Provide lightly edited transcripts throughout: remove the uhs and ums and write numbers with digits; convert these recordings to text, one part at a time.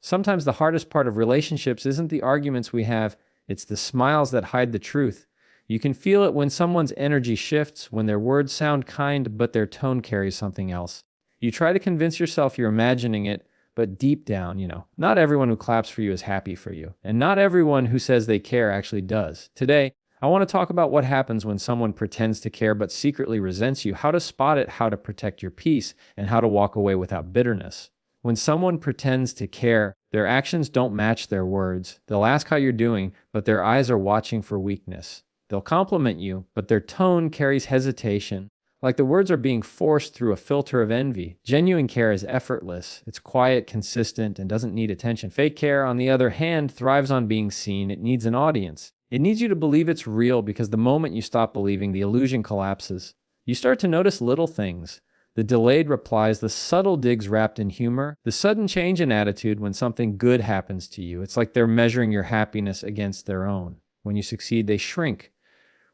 Sometimes the hardest part of relationships isn't the arguments we have, it's the smiles that hide the truth. You can feel it when someone's energy shifts, when their words sound kind, but their tone carries something else. You try to convince yourself you're imagining it, but deep down, not everyone who claps for you is happy for you, and not everyone who says they care actually does. Today, I want to talk about what happens when someone pretends to care but secretly resents you, how to spot it, how to protect your peace, and how to walk away without bitterness. When someone pretends to care, their actions don't match their words. They'll ask how you're doing, but their eyes are watching for weakness. They'll compliment you, but their tone carries hesitation, like the words are being forced through a filter of envy. Genuine care is effortless. It's quiet, consistent, and doesn't need attention. Fake care, on the other hand, thrives on being seen. It needs an audience. It needs you to believe it's real, because the moment you stop believing, the illusion collapses. You start to notice little things. The delayed replies, the subtle digs wrapped in humor, the sudden change in attitude when something good happens to you. It's like they're measuring your happiness against their own. When you succeed, they shrink.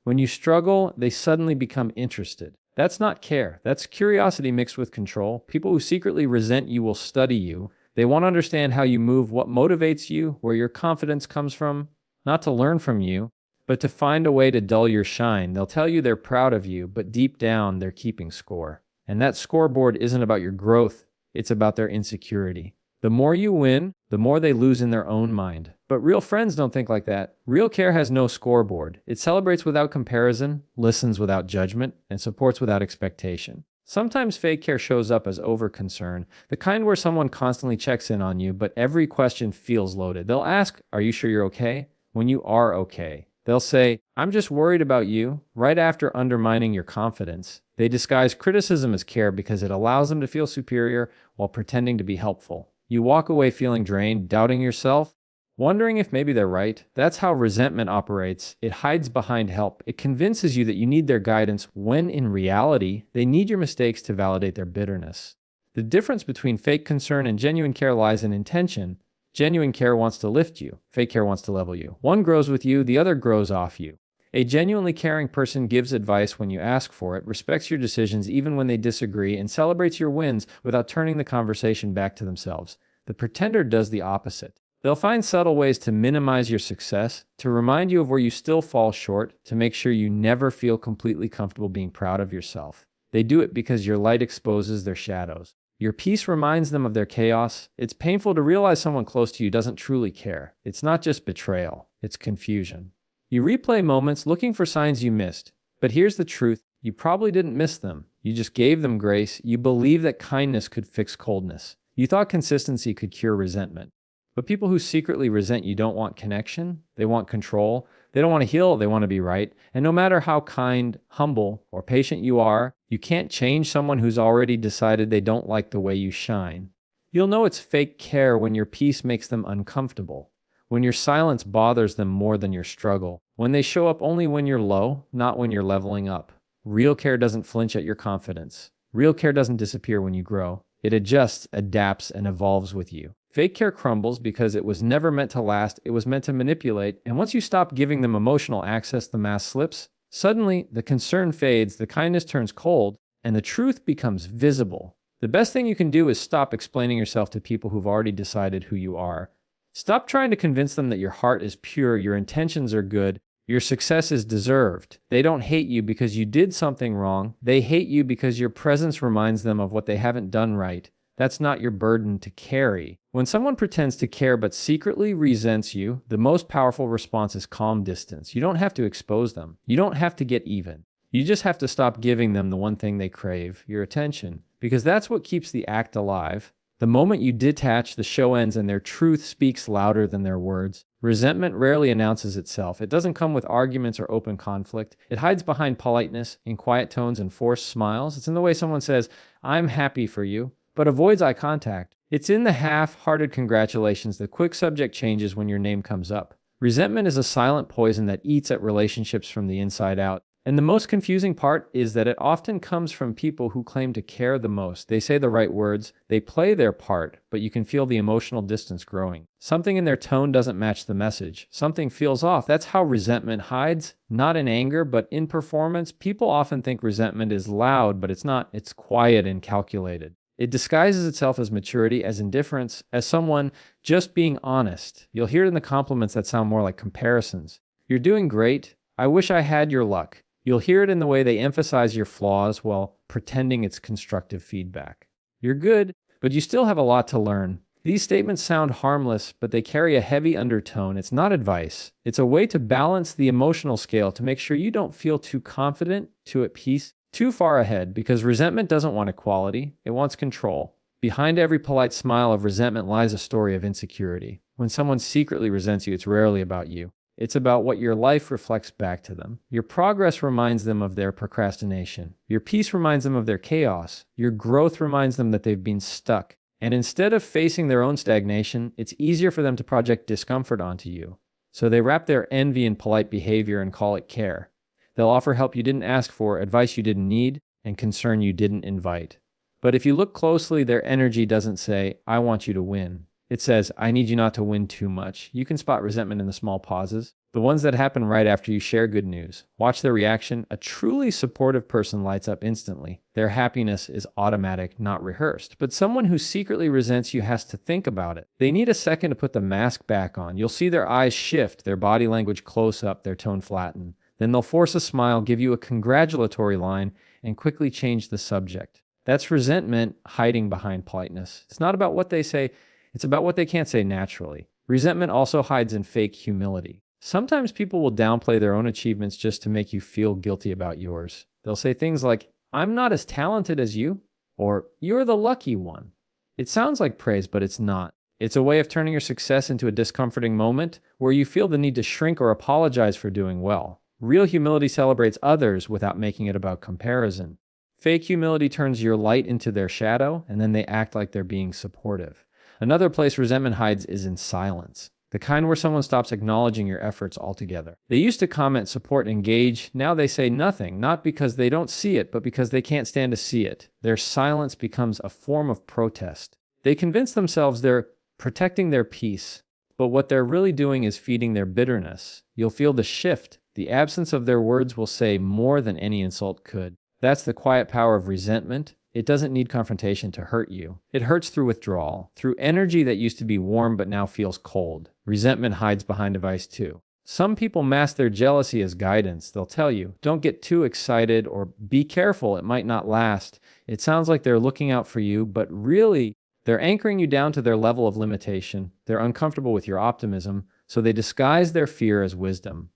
When you struggle, they suddenly become interested. That's not care. That's curiosity mixed with control. People who secretly resent you will study you. They want to understand how you move, what motivates you, where your confidence comes from, not to learn from you, but to find a way to dull your shine. They'll tell you they're proud of you, but deep down, they're keeping score. And that scoreboard isn't about your growth, it's about their insecurity. The more you win, the more they lose in their own mind. But real friends don't think like that. Real care has no scoreboard. It celebrates without comparison, listens without judgment, and supports without expectation. Sometimes fake care shows up as over-concern, the kind where someone constantly checks in on you, but every question feels loaded. They'll ask, "Are you sure you're okay?" when you are okay. They'll say, "I'm just worried about you," right after undermining your confidence. They disguise criticism as care because it allows them to feel superior while pretending to be helpful. You walk away feeling drained, doubting yourself, wondering if maybe they're right. That's how resentment operates. It hides behind help. It convinces you that you need their guidance when in reality, they need your mistakes to validate their bitterness. The difference between fake concern and genuine care lies in intention. Genuine care wants to lift you. Fake care wants to level you. One grows with you, the other grows off you. A genuinely caring person gives advice when you ask for it, respects your decisions even when they disagree, and celebrates your wins without turning the conversation back to themselves. The pretender does the opposite. They'll find subtle ways to minimize your success, to remind you of where you still fall short, to make sure you never feel completely comfortable being proud of yourself. They do it because your light exposes their shadows. Your peace reminds them of their chaos. It's painful to realize someone close to you doesn't truly care. It's not just betrayal, it's confusion. You replay moments looking for signs you missed. But here's the truth. You probably didn't miss them. You just gave them grace. You believed that kindness could fix coldness. You thought consistency could cure resentment. But people who secretly resent you don't want connection. They want control. They don't want to heal. They want to be right. And no matter how kind, humble, or patient you are, you can't change someone who's already decided they don't like the way you shine. You'll know it's fake care when your peace makes them uncomfortable. When your silence bothers them more than your struggle. When they show up only when you're low, not when you're leveling up. Real care doesn't flinch at your confidence. Real care doesn't disappear when you grow. It adjusts, adapts, and evolves with you. Fake care crumbles because it was never meant to last, it was meant to manipulate, and once you stop giving them emotional access, the mask slips. Suddenly, the concern fades, the kindness turns cold, and the truth becomes visible. The best thing you can do is stop explaining yourself to people who've already decided who you are. Stop trying to convince them that your heart is pure, your intentions are good, your success is deserved. They don't hate you because you did something wrong. They hate you because your presence reminds them of what they haven't done right. That's not your burden to carry. When someone pretends to care but secretly resents you, the most powerful response is calm distance. You don't have to expose them. You don't have to get even. You just have to stop giving them the one thing they crave, your attention. Because that's what keeps the act alive. The moment you detach, the show ends and their truth speaks louder than their words. Resentment rarely announces itself. It doesn't come with arguments or open conflict. It hides behind politeness, in quiet tones and forced smiles. It's in the way someone says, "I'm happy for you," but avoids eye contact. It's in the half-hearted congratulations, the quick subject changes when your name comes up. Resentment is a silent poison that eats at relationships from the inside out. And the most confusing part is that it often comes from people who claim to care the most. They say the right words, they play their part, but you can feel the emotional distance growing. Something in their tone doesn't match the message. Something feels off. That's how resentment hides, not in anger, but in performance. People often think resentment is loud, but it's not. It's quiet and calculated. It disguises itself as maturity, as indifference, as someone just being honest. You'll hear it in the compliments that sound more like comparisons. You're doing great. I wish I had your luck. You'll hear it in the way they emphasize your flaws while pretending it's constructive feedback. You're good, but you still have a lot to learn. These statements sound harmless, but they carry a heavy undertone. It's not advice. It's a way to balance the emotional scale to make sure you don't feel too confident, too at peace, too far ahead, because resentment doesn't want equality. It wants control. Behind every polite smile of resentment lies a story of insecurity. When someone secretly resents you, it's rarely about you. It's about what your life reflects back to them. Your progress reminds them of their procrastination. Your peace reminds them of their chaos. Your growth reminds them that they've been stuck. And instead of facing their own stagnation, it's easier for them to project discomfort onto you. So they wrap their envy in polite behavior and call it care. They'll offer help you didn't ask for, advice you didn't need, and concern you didn't invite. But if you look closely, their energy doesn't say, I want you to win. It says, I need you not to win too much. You can spot resentment in the small pauses, the ones that happen right after you share good news. Watch their reaction. A truly supportive person lights up instantly. Their happiness is automatic, not rehearsed. But someone who secretly resents you has to think about it. They need a second to put the mask back on. You'll see their eyes shift, their body language close up, their tone flatten. Then they'll force a smile, give you a congratulatory line, and quickly change the subject. That's resentment hiding behind politeness. It's not about what they say, it's about what they can't say naturally. Resentment also hides in fake humility. Sometimes people will downplay their own achievements just to make you feel guilty about yours. They'll say things like, I'm not as talented as you, or you're the lucky one. It sounds like praise, but it's not. It's a way of turning your success into a discomforting moment where you feel the need to shrink or apologize for doing well. Real humility celebrates others without making it about comparison. Fake humility turns your light into their shadow, and then they act like they're being supportive. Another place resentment hides is in silence. The kind where someone stops acknowledging your efforts altogether. They used to comment, support, engage. Now they say nothing, not because they don't see it, but because they can't stand to see it. Their silence becomes a form of protest. They convince themselves they're protecting their peace, but what they're really doing is feeding their bitterness. You'll feel the shift. The absence of their words will say more than any insult could. That's the quiet power of resentment. It doesn't need confrontation to hurt you. It hurts through withdrawal, through energy that used to be warm but now feels cold. Resentment hides behind advice too. Some people mask their jealousy as guidance. They'll tell you, don't get too excited, or be careful, it might not last. It sounds like they're looking out for you, but really, they're anchoring you down to their level of limitation. They're uncomfortable with your optimism, so they disguise their fear as wisdom.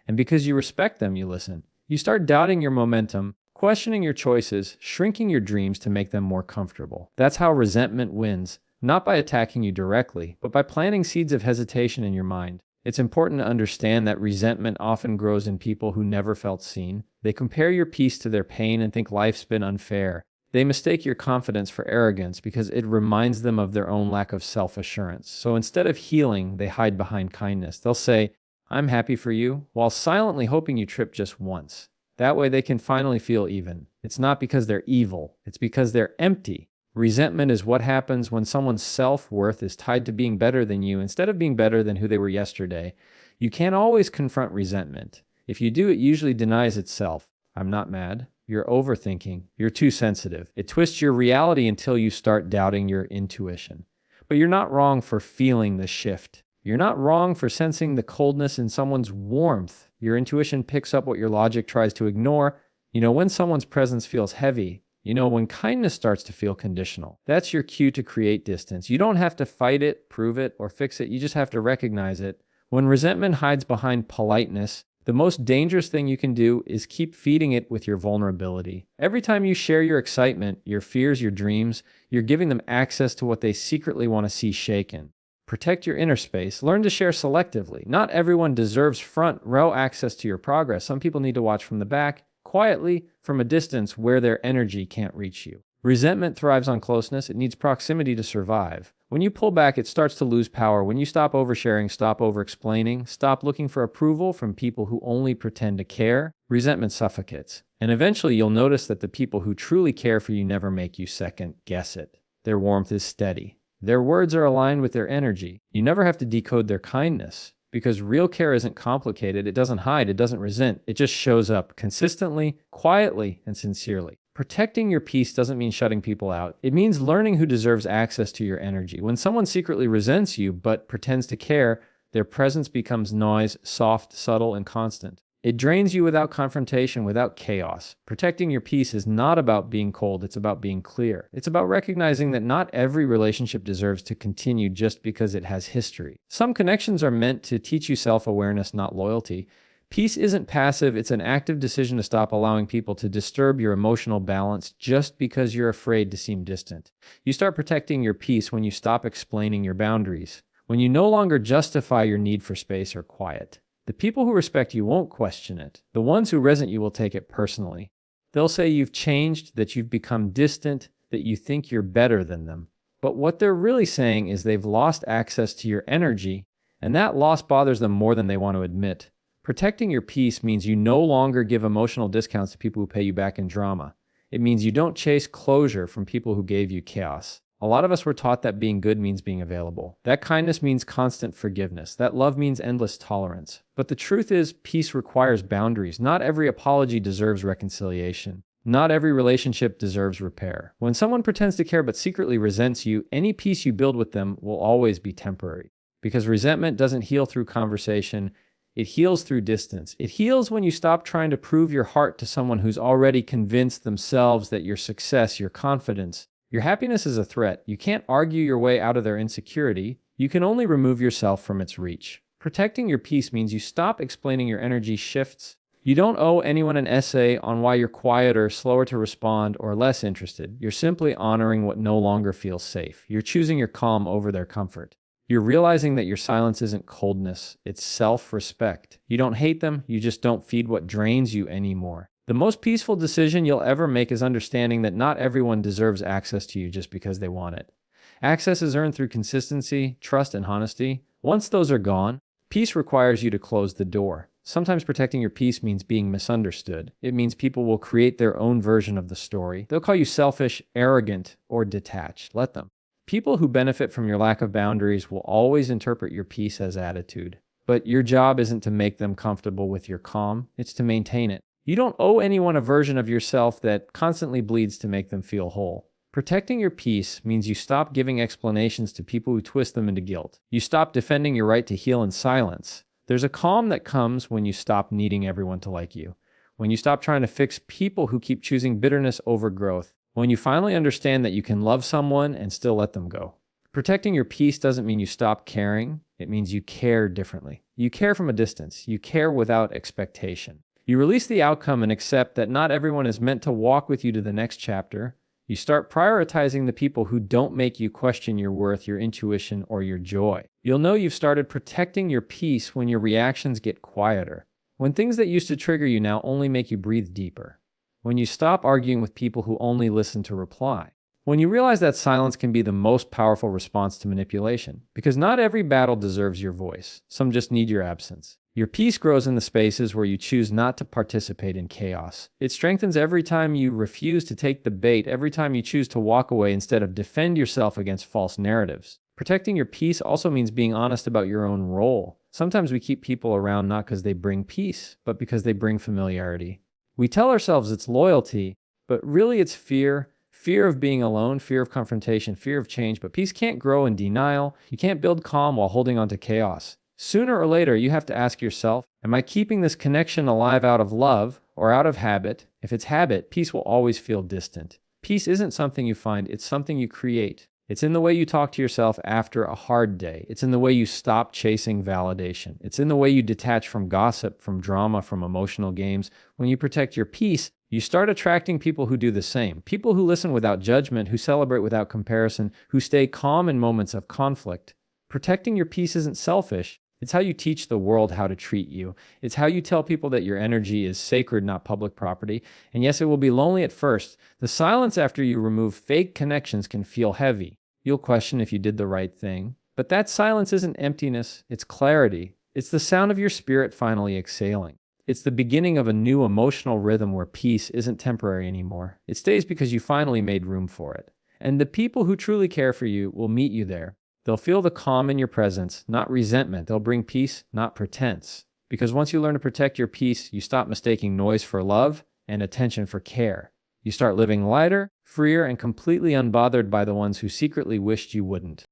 And because you respect them, you listen. You start doubting your momentum, questioning your choices, shrinking your dreams to make them more comfortable. That's how resentment wins, not by attacking you directly, but by planting seeds of hesitation in your mind. It's important to understand that resentment often grows in people who never felt seen. They compare your peace to their pain and think life's been unfair. They mistake your confidence for arrogance because it reminds them of their own lack of self-assurance. So instead of healing, they hide behind kindness. They'll say, I'm happy for you, while silently hoping you trip just once. That way they can finally feel even. It's not because they're evil, it's because they're empty. Resentment is what happens when someone's self-worth is tied to being better than you instead of being better than who they were yesterday. You can't always confront resentment. If you do, it usually denies itself. I'm not mad. You're overthinking. You're too sensitive. It twists your reality until you start doubting your intuition. But you're not wrong for feeling the shift. You're not wrong for sensing the coldness in someone's warmth. Your intuition picks up what your logic tries to ignore. You know when someone's presence feels heavy. You know when kindness starts to feel conditional. That's your cue to create distance. You don't have to fight it, prove it, or fix it. You just have to recognize it. When resentment hides behind politeness, the most dangerous thing you can do is keep feeding it with your vulnerability. Every time you share your excitement, your fears, your dreams, you're giving them access to what they secretly want to see shaken. Protect your inner space. Learn to share selectively. Not everyone deserves front row access to your progress. Some people need to watch from the back, quietly, from a distance where their energy can't reach you. Resentment thrives on closeness. It needs proximity to survive. When you pull back, it starts to lose power. When you stop oversharing, stop over-explaining, stop looking for approval from people who only pretend to care, resentment suffocates. And eventually you'll notice that the people who truly care for you never make you second guess it. Their warmth is steady. Their words are aligned with their energy. You never have to decode their kindness, because real care isn't complicated. It doesn't hide. It doesn't resent. It just shows up consistently, quietly, and sincerely. Protecting your peace doesn't mean shutting people out. It means learning who deserves access to your energy. When someone secretly resents you but pretends to care, their presence becomes noise, soft, subtle, and constant. It drains you without confrontation, without chaos. Protecting your peace is not about being cold, it's about being clear. It's about recognizing that not every relationship deserves to continue just because it has history. Some connections are meant to teach you self-awareness, not loyalty. Peace isn't passive, it's an active decision to stop allowing people to disturb your emotional balance just because you're afraid to seem distant. You start protecting your peace when you stop explaining your boundaries, when you no longer justify your need for space or quiet. The people who respect you won't question it. The ones who resent you will take it personally. They'll say you've changed, that you've become distant, that you think you're better than them. But what they're really saying is they've lost access to your energy, and that loss bothers them more than they want to admit. Protecting your peace means you no longer give emotional discounts to people who pay you back in drama. It means you don't chase closure from people who gave you chaos. A lot of us were taught that being good means being available. That kindness means constant forgiveness. That love means endless tolerance. But the truth is, peace requires boundaries. Not every apology deserves reconciliation. Not every relationship deserves repair. When someone pretends to care but secretly resents you, any peace you build with them will always be temporary. Because resentment doesn't heal through conversation. It heals through distance. It heals when you stop trying to prove your heart to someone who's already convinced themselves that your success, your confidence, your happiness is a threat. You can't argue your way out of their insecurity. You can only remove yourself from its reach. Protecting your peace means you stop explaining your energy shifts. You don't owe anyone an essay on why you're quieter, slower to respond, or less interested. You're simply honoring what no longer feels safe. You're choosing your calm over their comfort. You're realizing that your silence isn't coldness, it's self-respect. You don't hate them, you just don't feed what drains you anymore. The most peaceful decision you'll ever make is understanding that not everyone deserves access to you just because they want it. Access is earned through consistency, trust, and honesty. Once those are gone, peace requires you to close the door. Sometimes protecting your peace means being misunderstood. It means people will create their own version of the story. They'll call you selfish, arrogant, or detached. Let them. People who benefit from your lack of boundaries will always interpret your peace as attitude. But your job isn't to make them comfortable with your calm, it's to maintain it. You don't owe anyone a version of yourself that constantly bleeds to make them feel whole. Protecting your peace means you stop giving explanations to people who twist them into guilt. You stop defending your right to heal in silence. There's a calm that comes when you stop needing everyone to like you. When you stop trying to fix people who keep choosing bitterness over growth. When you finally understand that you can love someone and still let them go. Protecting your peace doesn't mean you stop caring. It means you care differently. You care from a distance. You care without expectation. You release the outcome and accept that not everyone is meant to walk with you to the next chapter. You start prioritizing the people who don't make you question your worth, your intuition, or your joy. You'll know you've started protecting your peace when your reactions get quieter. When things that used to trigger you now only make you breathe deeper. When you stop arguing with people who only listen to reply. When you realize that silence can be the most powerful response to manipulation. Because not every battle deserves your voice. Some just need your absence. Your peace grows in the spaces where you choose not to participate in chaos. It strengthens every time you refuse to take the bait, every time you choose to walk away instead of defend yourself against false narratives. Protecting your peace also means being honest about your own role. Sometimes we keep people around not because they bring peace, but because they bring familiarity. We tell ourselves it's loyalty, but really it's fear. Fear of being alone, fear of confrontation, fear of change. But peace can't grow in denial. You can't build calm while holding on to chaos. Sooner or later, you have to ask yourself, am I keeping this connection alive out of love or out of habit? If it's habit, peace will always feel distant. Peace isn't something you find, it's something you create. It's in the way you talk to yourself after a hard day. It's in the way you stop chasing validation. It's in the way you detach from gossip, from drama, from emotional games. When you protect your peace, you start attracting people who do the same. People who listen without judgment, who celebrate without comparison, who stay calm in moments of conflict. Protecting your peace isn't selfish. It's how you teach the world how to treat you. It's how you tell people that your energy is sacred, not public property. And yes, it will be lonely at first. The silence after you remove fake connections can feel heavy. You'll question if you did the right thing. But that silence isn't emptiness, it's clarity. It's the sound of your spirit finally exhaling. It's the beginning of a new emotional rhythm where peace isn't temporary anymore. It stays because you finally made room for it. And the people who truly care for you will meet you there. They'll feel the calm in your presence, not resentment. They'll bring peace, not pretense. Because once you learn to protect your peace, you stop mistaking noise for love and attention for care. You start living lighter, freer, and completely unbothered by the ones who secretly wished you wouldn't.